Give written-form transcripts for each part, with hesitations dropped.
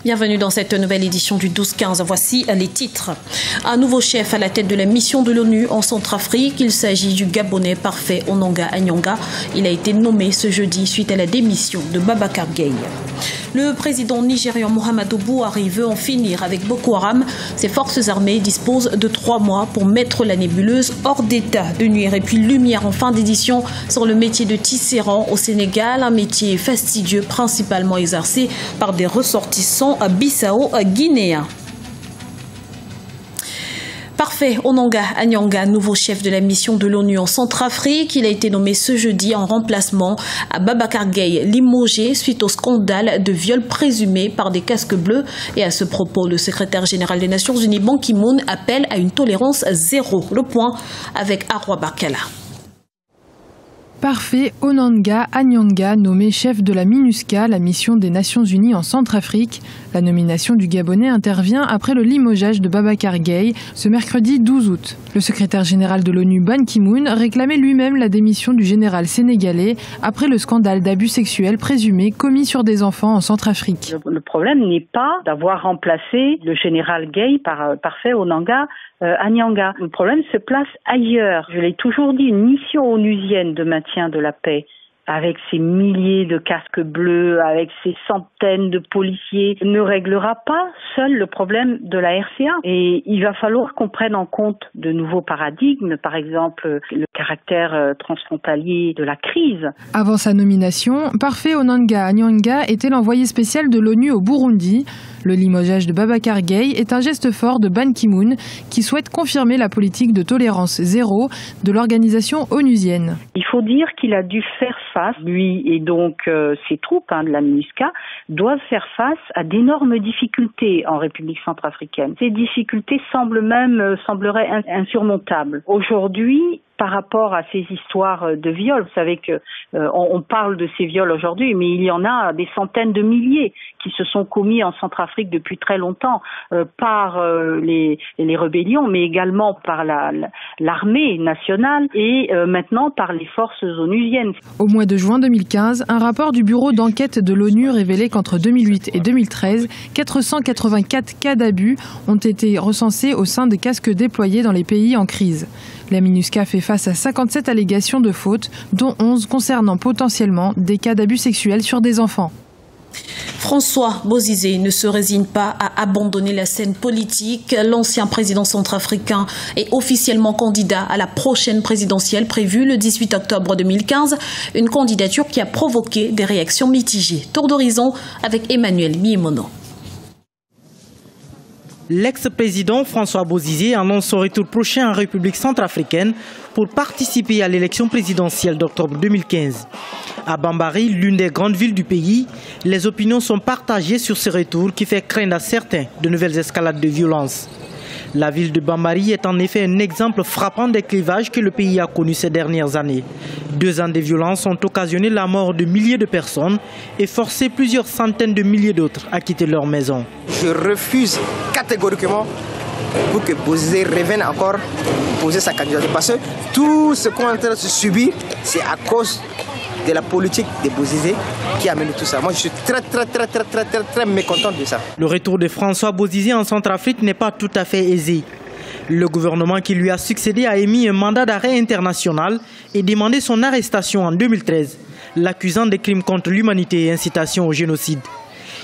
Bienvenue dans cette nouvelle édition du 12-15. Voici les titres. Un nouveau chef à la tête de la mission de l'ONU en Centrafrique. Il s'agit du Gabonais Parfait Onanga Anyanga. Il a été nommé ce jeudi suite à la démission de Babacar Gaye. Le président nigérian Muhammadu Buhari veut en finir avec Boko Haram. Ses forces armées disposent de 3 mois pour mettre la nébuleuse hors d'état de nuire. Et puis lumière en fin d'édition sur le métier de tisserand au Sénégal. Un métier fastidieux principalement exercé par des ressortissants bissau-guinéens. Parfait Onanga Anyanga, nouveau chef de la mission de l'ONU en Centrafrique. Il a été nommé ce jeudi en remplacement à Babacar Gaye, limogé suite au scandale de viol présumé par des casques bleus. Et à ce propos, le secrétaire général des Nations Unies, Ban Ki-moon, appelle à une tolérance zéro. Le point avec Arwa Bakala. Parfait Onanga Anyanga, nommé chef de la MINUSCA, la mission des Nations Unies en Centrafrique. La nomination du Gabonais intervient après le limogeage de Babacar Gaye ce mercredi 12 août. Le secrétaire général de l'ONU, Ban Ki-moon, réclamait lui-même la démission du général sénégalais après le scandale d'abus sexuels présumés commis sur des enfants en Centrafrique. Le problème n'est pas d'avoir remplacé le général Gaye par Parfait Onanga Anyanga. Le problème se place ailleurs. Je l'ai toujours dit, une mission onusienne de maintien de la paix, avec ses milliers de casques bleus, avec ses centaines de policiers, ne réglera pas seul le problème de la RCA. Et il va falloir qu'on prenne en compte de nouveaux paradigmes, par exemple le caractère transfrontalier de la crise. Avant sa nomination, Parfait Onanga Anyanga était l'envoyé spécial de l'ONU au Burundi. Le limogeage de Babacar Gaye est un geste fort de Ban Ki-moon qui souhaite confirmer la politique de tolérance zéro de l'organisation onusienne. Il faut dire qu'il a dû faire face, lui et donc ses troupes de la MINUSCA, doivent faire face à d'énormes difficultés en République centrafricaine. Ces difficultés sembleraient insurmontables. Aujourd'hui, par rapport à ces histoires de viols, vous savez que on parle de ces viols aujourd'hui, mais il y en a des centaines de milliers qui se sont commis en Centrafrique depuis très longtemps par les rébellions, mais également par l'armée nationale et maintenant par les forces onusiennes. Au mois de juin 2015, un rapport du bureau d'enquête de l'ONU révélait qu'entre 2008 et 2013, 484 cas d'abus ont été recensés au sein des casques déployés dans les pays en crise. La MINUSCA fait face à 57 allégations de fautes, dont 11 concernant potentiellement des cas d'abus sexuels sur des enfants. François Bozizé ne se résigne pas à abandonner la scène politique. L'ancien président centrafricain est officiellement candidat à la prochaine présidentielle prévue le 18 octobre 2015. Une candidature qui a provoqué des réactions mitigées. Tour d'horizon avec Emmanuel Miemono. L'ex-président François Bozizé annonce son retour prochain en République centrafricaine pour participer à l'élection présidentielle d'octobre 2015. À Bambari, l'une des grandes villes du pays, les opinions sont partagées sur ce retour qui fait craindre à certains de nouvelles escalades de violence. La ville de Bambari est en effet un exemple frappant des clivages que le pays a connus ces dernières années. 2 ans de violence ont occasionné la mort de milliers de personnes et forcé plusieurs centaines de milliers d'autres à quitter leur maison. Je refuse catégoriquement pour que Bozizé revienne encore poser sa candidature. Parce que tout ce qu'on est en train de subir, c'est à cause de la politique de Bozizé qui amène tout ça. Moi, je suis très mécontent de ça. Le retour de François Bozizé en Centrafrique n'est pas tout à fait aisé. Le gouvernement qui lui a succédé a émis un mandat d'arrêt international et demandé son arrestation en 2013, l'accusant de crimes contre l'humanité et incitation au génocide.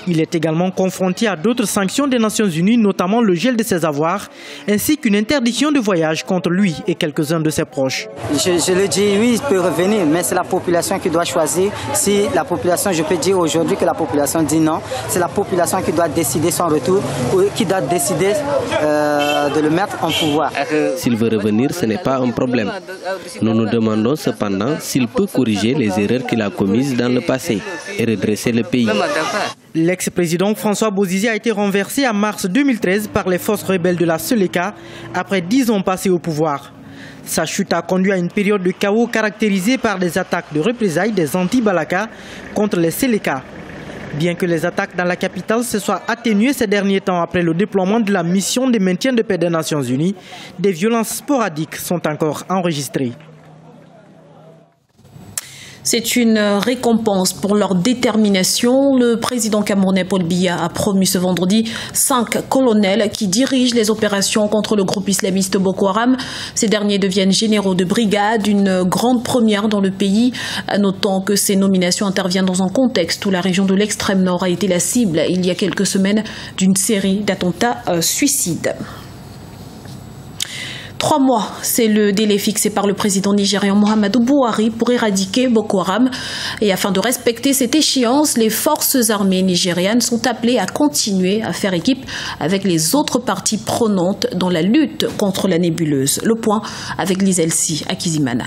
Il est également confronté à d'autres sanctions des Nations Unies, notamment le gel de ses avoirs, ainsi qu'une interdiction de voyage contre lui et quelques-uns de ses proches. Je le dis, oui, il peut revenir, mais c'est la population qui doit choisir. Si la population, je peux dire aujourd'hui que la population dit non, c'est la population qui doit décider son retour, ou qui doit décider de le mettre en pouvoir. S'il veut revenir, ce n'est pas un problème. Nous nous demandons cependant s'il peut corriger les erreurs qu'il a commises dans le passé et redresser le pays. L'ex-président François Bozizé a été renversé en mars 2013 par les forces rebelles de la Seleka après 10 ans passés au pouvoir. Sa chute a conduit à une période de chaos caractérisée par des attaques de représailles des anti-Balaka contre les Seleka. Bien que les attaques dans la capitale se soient atténuées ces derniers temps après le déploiement de la mission de maintien de paix des Nations Unies, des violences sporadiques sont encore enregistrées. C'est une récompense pour leur détermination. Le président camerounais Paul Biya a promu ce vendredi 5 colonels qui dirigent les opérations contre le groupe islamiste Boko Haram. Ces derniers deviennent généraux de brigade, une grande première dans le pays, notant que ces nominations interviennent dans un contexte où la région de l'extrême nord a été la cible il y a quelques semaines d'une série d'attentats suicides. 3 mois, c'est le délai fixé par le président nigérian Muhammadu Buhari pour éradiquer Boko Haram. Et afin de respecter cette échéance, les forces armées nigérianes sont appelées à continuer à faire équipe avec les autres parties prenantes dans la lutte contre la nébuleuse. Le point avec Lizelsi Akizimana.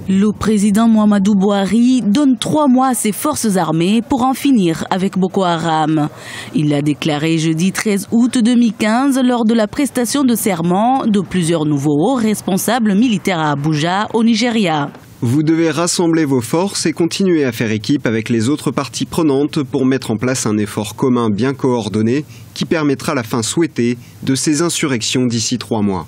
Le président Muhammadu Buhari donne 3 mois à ses forces armées pour en finir avec Boko Haram. Il l'a déclaré jeudi 13 août 2015 lors de la prestation de serment de plusieurs nouveaux responsables militaires à Abuja, au Nigeria. Vous devez rassembler vos forces et continuer à faire équipe avec les autres parties prenantes pour mettre en place un effort commun bien coordonné qui permettra la fin souhaitée de ces insurrections d'ici 3 mois.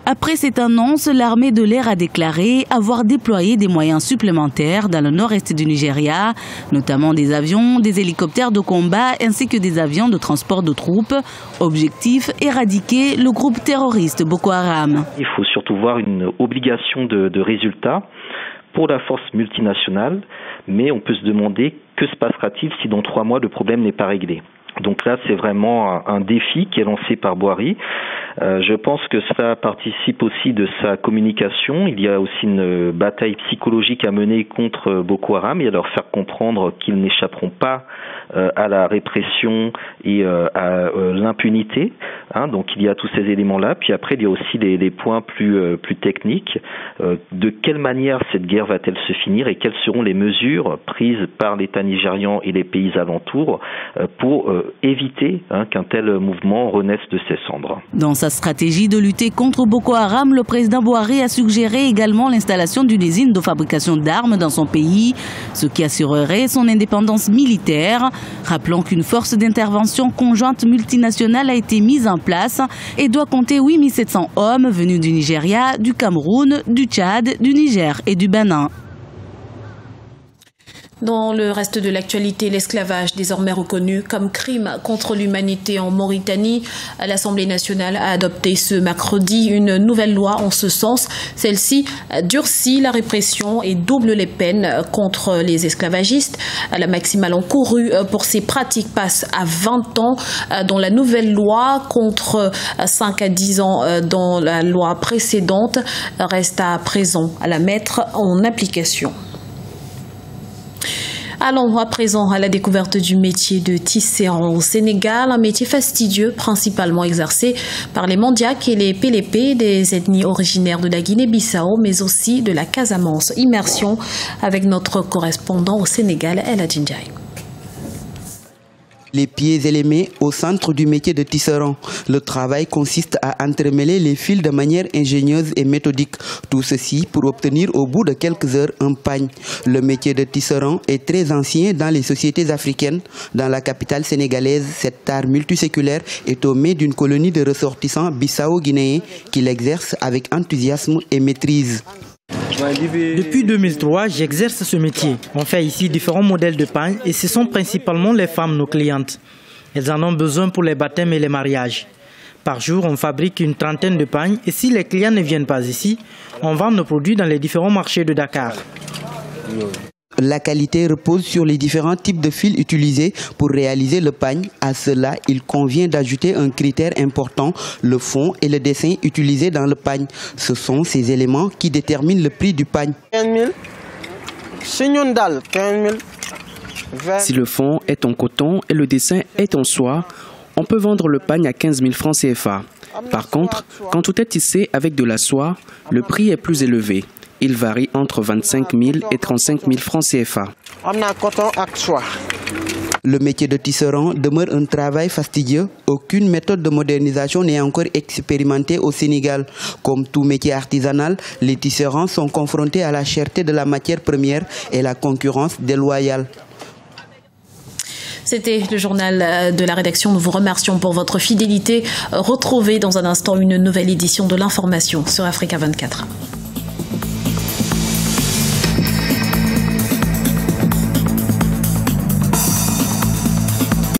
Après cette annonce, l'armée de l'air a déclaré avoir déployé des moyens supplémentaires dans le nord-est du Nigeria, notamment des avions, des hélicoptères de combat ainsi que des avions de transport de troupes. Objectif, éradiquer le groupe terroriste Boko Haram. Il faut surtout voir une obligation de résultat pour la force multinationale, mais on peut se demander que se passera-t-il si dans 3 mois le problème n'est pas réglé. Donc là, c'est vraiment un défi qui est lancé par Buhari. Je pense que ça participe aussi de sa communication. Il y a aussi une bataille psychologique à mener contre Boko Haram et à leur faire comprendre qu'ils n'échapperont pas à la répression et à l'impunité. Donc il y a tous ces éléments-là. Puis après, il y a aussi les points plus techniques. De quelle manière cette guerre va-t-elle se finir et quelles seront les mesures prises par l'État nigérian et les pays alentours pour éviter qu'un tel mouvement renaisse de ses cendres. Dans sa stratégie de lutter contre Boko Haram, le président Buhari a suggéré également l'installation d'une usine de fabrication d'armes dans son pays, ce qui assurerait son indépendance militaire. Rappelons qu'une force d'intervention conjointe multinationale a été mise en place et doit compter 8700 hommes venus du Nigeria, du Cameroun, du Tchad, du Niger et du Bénin. Dans le reste de l'actualité, l'esclavage, désormais reconnu comme crime contre l'humanité en Mauritanie, l'Assemblée nationale a adopté ce mercredi une nouvelle loi en ce sens. Celle-ci durcit la répression et double les peines contre les esclavagistes. La maximale encourue pour ces pratiques passe à 20 ans dans la nouvelle loi contre 5 à 10 ans dans la loi précédente. Reste à présent à la mettre en application. Allons à présent à la découverte du métier de tisserand au Sénégal, un métier fastidieux principalement exercé par les Mandiaques et les Pélépés, des ethnies originaires de la Guinée-Bissau, mais aussi de la Casamance. Immersion avec notre correspondant au Sénégal, El Adjindjaï. Les pieds et les mains au centre du métier de tisserand. Le travail consiste à entremêler les fils de manière ingénieuse et méthodique. Tout ceci pour obtenir au bout de quelques heures un pagne. Le métier de tisserand est très ancien dans les sociétés africaines. Dans la capitale sénégalaise, cet art multiséculaire est aux mains d'une colonie de ressortissants bissau-guinéens qui l'exercent avec enthousiasme et maîtrise. Depuis 2003, j'exerce ce métier. On fait ici différents modèles de pagne et ce sont principalement les femmes nos clientes. Elles en ont besoin pour les baptêmes et les mariages. Par jour, on fabrique une trentaine de pagnes et si les clients ne viennent pas ici, on vend nos produits dans les différents marchés de Dakar. La qualité repose sur les différents types de fils utilisés pour réaliser le pagne. À cela, il convient d'ajouter un critère important, le fond et le dessin utilisé dans le pagne. Ce sont ces éléments qui déterminent le prix du pagne. 15 000. 15 000. Si le fond est en coton et le dessin est en soie, on peut vendre le pagne à 15 000 francs CFA. Par contre, quand tout est tissé avec de la soie, le prix est plus élevé. Il varie entre 25 000 et 35 000 francs CFA. Le métier de tisserand demeure un travail fastidieux. Aucune méthode de modernisation n'est encore expérimentée au Sénégal. Comme tout métier artisanal, les tisserands sont confrontés à la cherté de la matière première et la concurrence déloyale. C'était le journal de la rédaction. Nous vous remercions pour votre fidélité. Retrouvez dans un instant une nouvelle édition de l'information sur Africa 24.